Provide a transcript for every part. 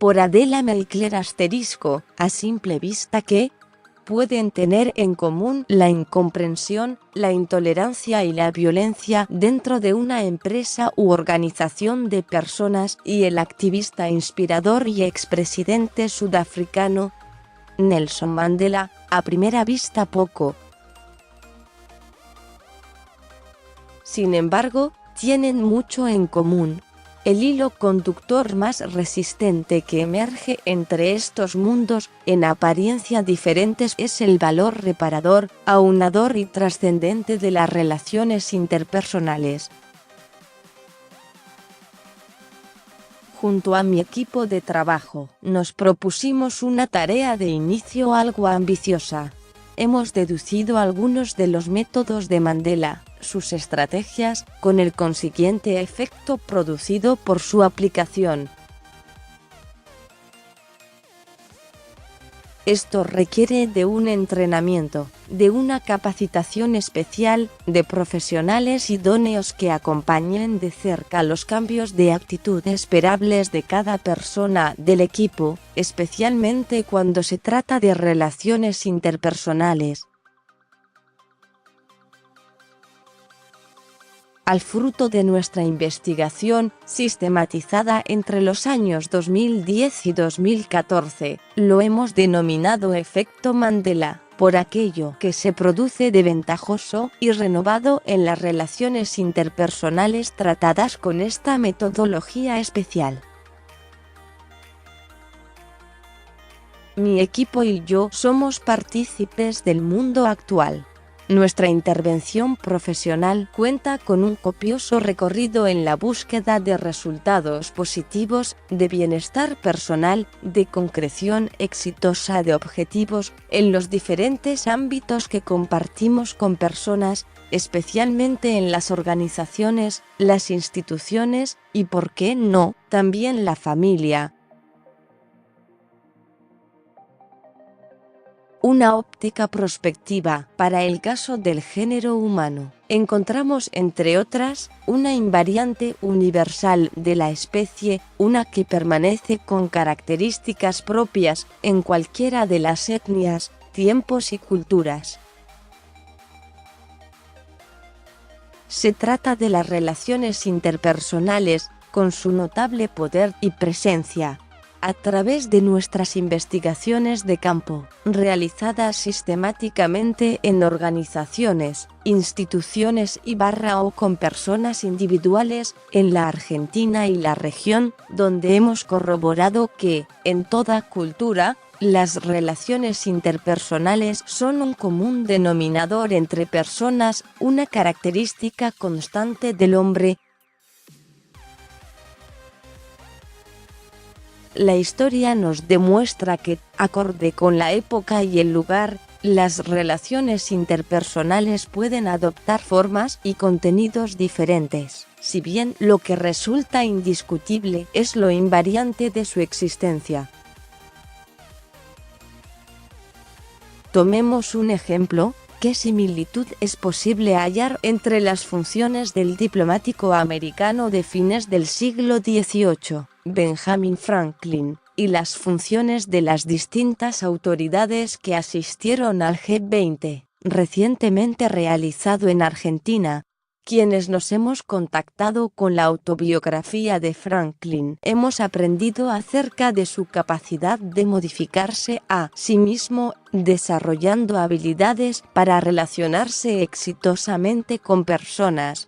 por Adela Melchler ***, a simple vista que pueden tener en común la incomprensión, la intolerancia y la violencia dentro de una empresa u organización de personas y el activista inspirador y expresidente sudafricano Nelson Mandela, a primera vista poco. Sin embargo, tienen mucho en común. El hilo conductor más resistente que emerge entre estos mundos, en apariencia diferentes, es el valor reparador, aunador y trascendente de las relaciones interpersonales. Junto a mi equipo de trabajo, nos propusimos una tarea de inicio algo ambiciosa. Hemos deducido algunos de los métodos de Mandela, sus estrategias, con el consiguiente efecto producido por su aplicación. Esto requiere de un entrenamiento, de una capacitación especial, de profesionales idóneos que acompañen de cerca los cambios de actitud esperables de cada persona del equipo, especialmente cuando se trata de relaciones interpersonales. Al fruto de nuestra investigación, sistematizada entre los años 2010 y 2014, lo hemos denominado efecto Mandela, por aquello que se produce de ventajoso y renovado en las relaciones interpersonales tratadas con esta metodología especial. Mi equipo y yo somos partícipes del mundo actual. Nuestra intervención profesional cuenta con un copioso recorrido en la búsqueda de resultados positivos, de bienestar personal, de concreción exitosa de objetivos, en los diferentes ámbitos que compartimos con personas, especialmente en las organizaciones, las instituciones y, ¿por qué no?, también la familia. Una óptica prospectiva para el caso del género humano. Encontramos, entre otras, una invariante universal de la especie, una que permanece con características propias en cualquiera de las etnias, tiempos y culturas. Se trata de las relaciones interpersonales, con su notable poder y presencia. A través de nuestras investigaciones de campo, realizadas sistemáticamente en organizaciones, instituciones o con personas individuales, en la Argentina y la región, donde hemos corroborado que, en toda cultura, las relaciones interpersonales son un común denominador entre personas, una característica constante del hombre. La historia nos demuestra que, acorde con la época y el lugar, las relaciones interpersonales pueden adoptar formas y contenidos diferentes, si bien lo que resulta indiscutible es lo invariante de su existencia. Tomemos un ejemplo. ¿Qué similitud es posible hallar entre las funciones del diplomático americano de fines del siglo XVIII, Benjamin Franklin, y las funciones de las distintas autoridades que asistieron al G20, recientemente realizado en Argentina? Quienes nos hemos contactado con la autobiografía de Franklin, hemos aprendido acerca de su capacidad de modificarse a sí mismo, desarrollando habilidades para relacionarse exitosamente con personas.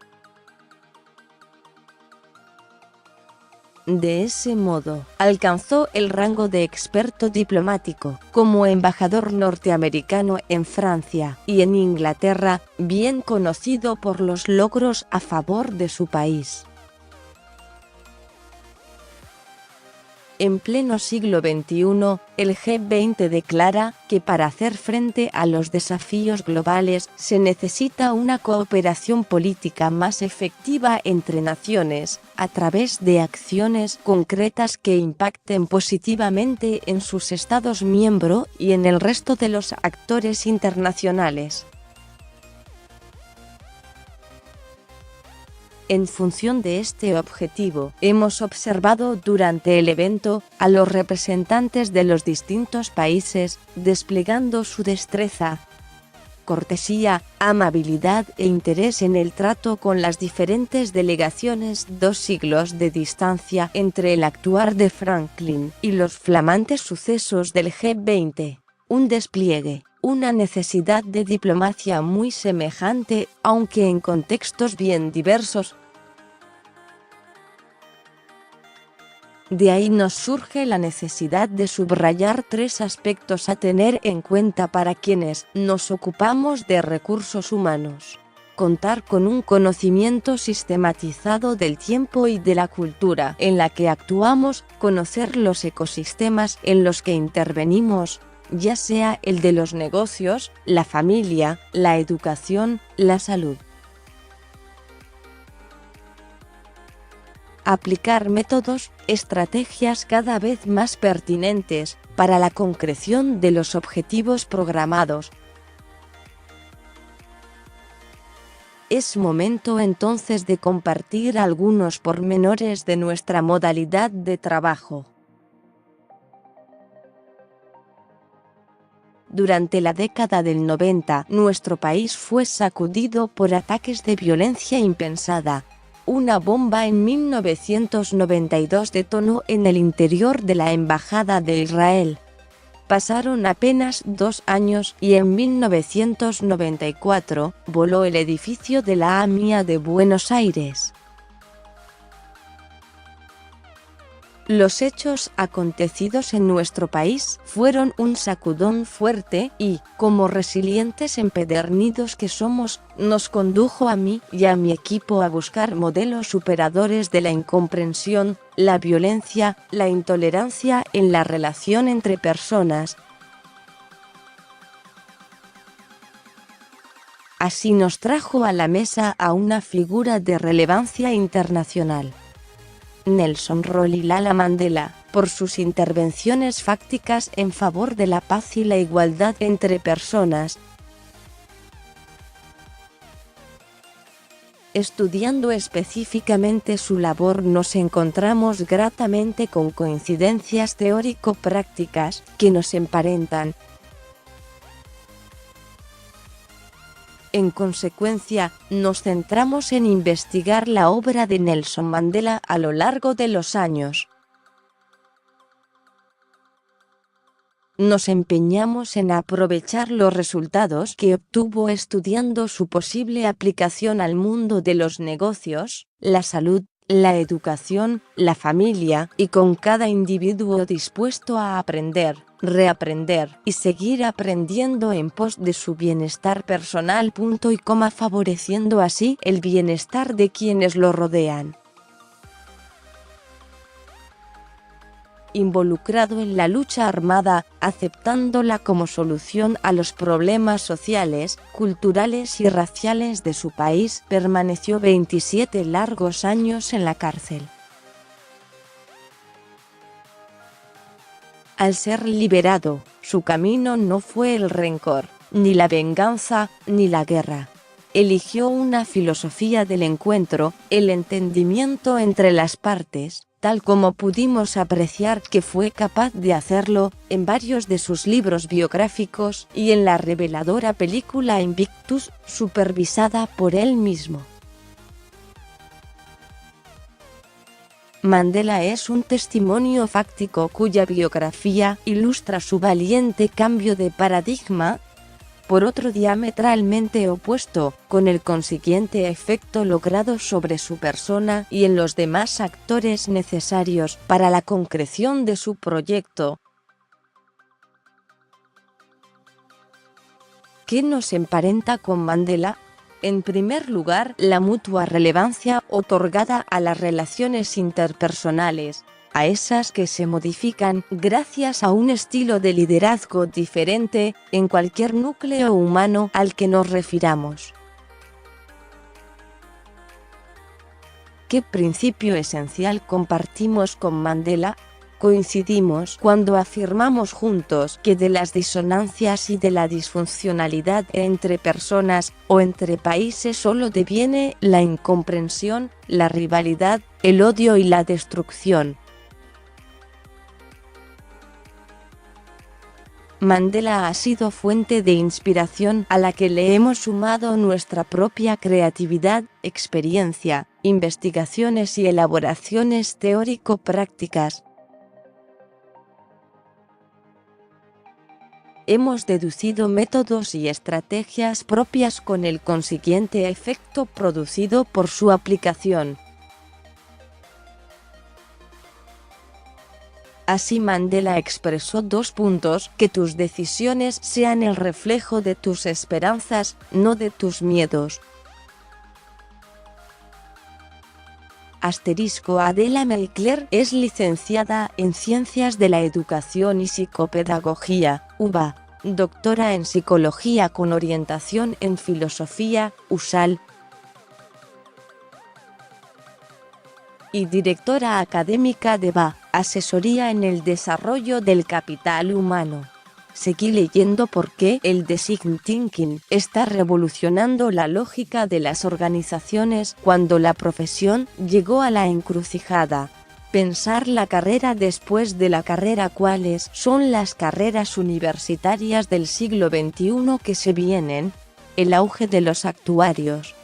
De ese modo, alcanzó el rango de experto diplomático, como embajador norteamericano en Francia y en Inglaterra, bien conocido por los logros a favor de su país. En pleno siglo XXI, el G20 declara que para hacer frente a los desafíos globales se necesita una cooperación política más efectiva entre naciones, a través de acciones concretas que impacten positivamente en sus Estados miembros y en el resto de los actores internacionales. En función de este objetivo, hemos observado durante el evento a los representantes de los distintos países desplegando su destreza, cortesía, amabilidad e interés en el trato con las diferentes delegaciones. 2 siglos de distancia entre el actuar de Franklin y los flamantes sucesos del G20. Un despliegue, una necesidad de diplomacia muy semejante, aunque en contextos bien diversos. De ahí nos surge la necesidad de subrayar 3 aspectos a tener en cuenta para quienes nos ocupamos de recursos humanos. Contar con un conocimiento sistematizado del tiempo y de la cultura en la que actuamos, conocer los ecosistemas en los que intervenimos, ya sea el de los negocios, la familia, la educación, la salud. Aplicar métodos, estrategias cada vez más pertinentes para la concreción de los objetivos programados. Es momento entonces de compartir algunos pormenores de nuestra modalidad de trabajo. Durante la década del 90, nuestro país fue sacudido por ataques de violencia impensada. Una bomba en 1992 detonó en el interior de la Embajada de Israel. Pasaron apenas 2 años y en 1994 voló el edificio de la AMIA de Buenos Aires. Los hechos acontecidos en nuestro país fueron un sacudón fuerte y, como resilientes empedernidos que somos, nos condujo a mí y a mi equipo a buscar modelos superadores de la incomprensión, la violencia, la intolerancia en la relación entre personas. Así nos trajo a la mesa a una figura de relevancia internacional. Nelson Rolihlahla Mandela, por sus intervenciones fácticas en favor de la paz y la igualdad entre personas. Estudiando específicamente su labor nos encontramos gratamente con coincidencias teórico-prácticas que nos emparentan. En consecuencia, nos centramos en investigar la obra de Nelson Mandela a lo largo de los años. Nos empeñamos en aprovechar los resultados que obtuvo estudiando su posible aplicación al mundo de los negocios, la salud, la educación, la familia, y con cada individuo dispuesto a aprender, reaprender y seguir aprendiendo en pos de su bienestar personal. Favoreciendo así el bienestar de quienes lo rodean. Involucrado en la lucha armada, aceptándola como solución a los problemas sociales, culturales y raciales de su país, permaneció 27 largos años en la cárcel. Al ser liberado, su camino no fue el rencor, ni la venganza, ni la guerra. Eligió una filosofía del encuentro, el entendimiento entre las partes, tal como pudimos apreciar que fue capaz de hacerlo en varios de sus libros biográficos y en la reveladora película Invictus, supervisada por él mismo. Mandela es un testimonio fáctico cuya biografía ilustra su valiente cambio de paradigma por otro diametralmente opuesto, con el consiguiente efecto logrado sobre su persona y en los demás actores necesarios para la concreción de su proyecto. ¿Qué nos emparenta con Mandela? En primer lugar, la mutua relevancia otorgada a las relaciones interpersonales, a esas que se modifican gracias a un estilo de liderazgo diferente en cualquier núcleo humano al que nos refiramos. ¿Qué principio esencial compartimos con Mandela? Coincidimos cuando afirmamos juntos que de las disonancias y de la disfuncionalidad entre personas o entre países solo deviene la incomprensión, la rivalidad, el odio y la destrucción. Mandela ha sido fuente de inspiración a la que le hemos sumado nuestra propia creatividad, experiencia, investigaciones y elaboraciones teórico-prácticas. Hemos deducido métodos y estrategias propias con el consiguiente efecto producido por su aplicación. Así Mandela expresó que tus decisiones sean el reflejo de tus esperanzas, no de tus miedos. Adela Melcler es licenciada en Ciencias de la Educación y Psicopedagogía, UBA, doctora en Psicología con orientación en Filosofía, USAL, y directora académica de BA, Asesoría en el Desarrollo del Capital Humano. Seguí leyendo por qué el Design Thinking está revolucionando la lógica de las organizaciones cuando la profesión llegó a la encrucijada. Pensar la carrera después de la carrera. ¿Cuáles son las carreras universitarias del siglo XXI que se vienen? El auge de los actuarios.